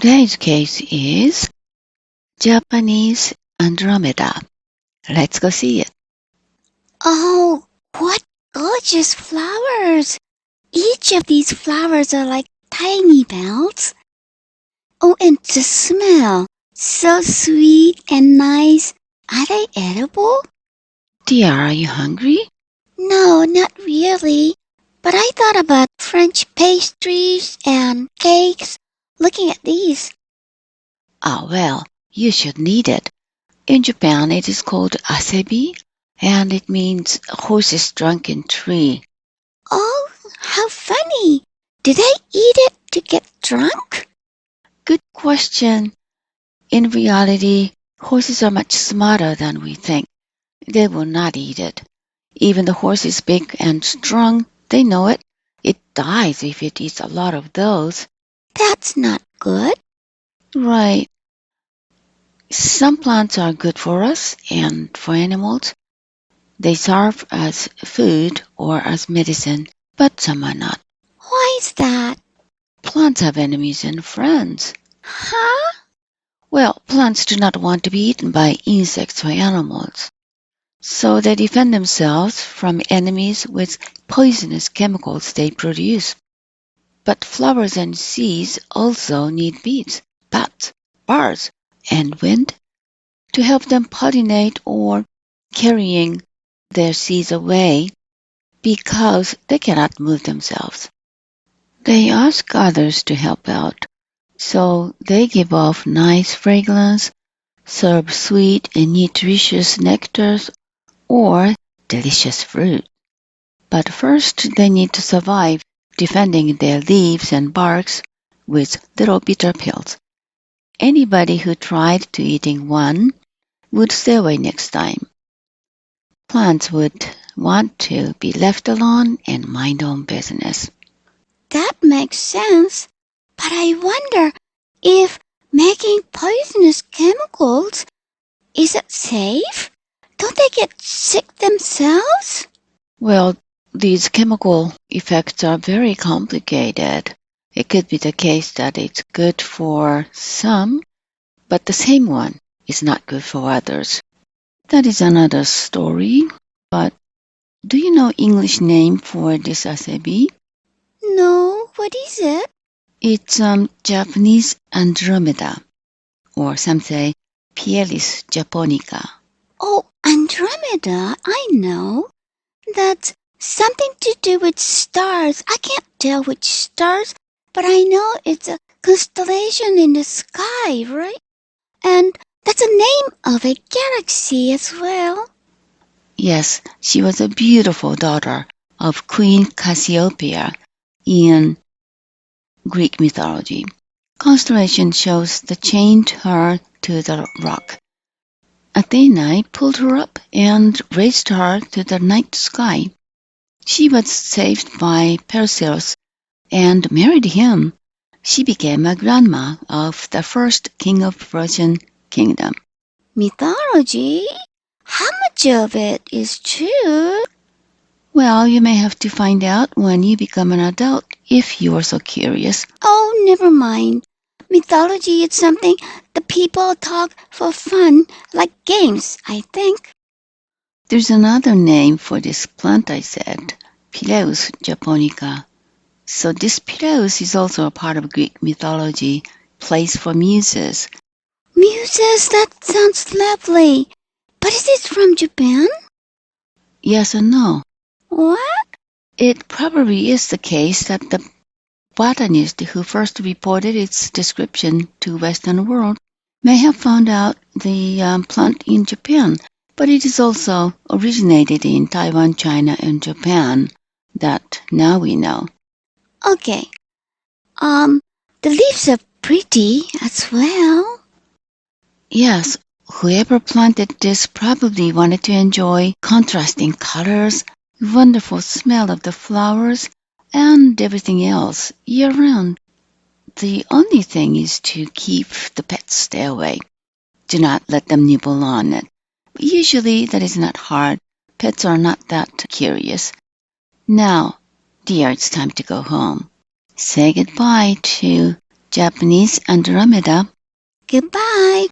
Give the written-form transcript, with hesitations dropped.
Today's case is Japanese Andromeda. Let's go see it. Oh, what gorgeous flowers! Each of these flowers are like tiny bells. Oh, and the smell, so sweet and nice. Are they edible? Dear, are you hungry? No, not really. But I thought about French pastries and cakes looking at these. Well, you should need it. In Japan, it is called ASEBI, and it means horse's drunken tree. Oh, how funny! Do they eat it to get drunk? Good question. In reality, horses are much smarter than we think. They will not eat it. Even the horse is big and strong. They know it. It dies if it eats a lot of those. That's not good. Right. Some plants are good for us and for animals. They serve as food or as medicine, but some are not. Why is that? Plants have enemies and friends. Huh? Well, plants do not want to be eaten by insects or animals. So they defend themselves from enemies with poisonous chemicals they produce. But flowers and seeds also need bees, bats, birds, and wind to help them pollinate or carrying their seeds away because they cannot move themselves. They ask others to help out, so they give off nice fragrance, serve sweet and nutritious nectars, or delicious fruit. But first they need to survive, defending their leaves and barks with little bitter pills. Anybody who tried to eating one would stay away next time. Plants would want to be left alone and mind their own business. That makes sense. But I wonder if making poisonous chemicals, is it safe? Don't they get sick themselves? Well, these chemical effects are very complicated. It could be the case that it's good for some, but the same one is not good for others. That is another story, but do you know English name for this asebi? No, what is it? It's Japanese Andromeda, or some say Pieris Japonica. Oh, Andromeda, I know. That's something to do with stars. I can't tell which stars, but I know it's a constellation in the sky, right? And that's the name of a galaxy as well. Yes, she was a beautiful daughter of Queen Cassiopeia in Greek mythology. Constellation shows that chained her to the rock. Athena pulled her up and raised her to the night sky. She was saved by Perseus and married him. She became a grandma of the first king of Persian Kingdom. Mythology? How much of it is true? Well, you may have to find out when you become an adult if you are so curious. Oh, never mind. Mythology is something the people talk for fun, like games, I think. There's another name for this plant I said, Pieris Japonica. So this Pieris is also a part of Greek mythology, place for muses. Muses, that sounds lovely. But is it from Japan? Yes and no. What? It probably is the case that the botanist who first reported its description to Western world may have found out the plant in Japan, but it is also originated in Taiwan, China, and Japan that now we know. Okay. The leaves are pretty as well. Yes, whoever planted this probably wanted to enjoy contrasting colors, wonderful smell of the flowers, and everything else year-round. The only thing is to keep the pets stay away. Do not let them nibble on it. Usually that is not hard. Pets are not that curious. Now, dear, it's time to go home. Say goodbye to Japanese Andromeda. Goodbye.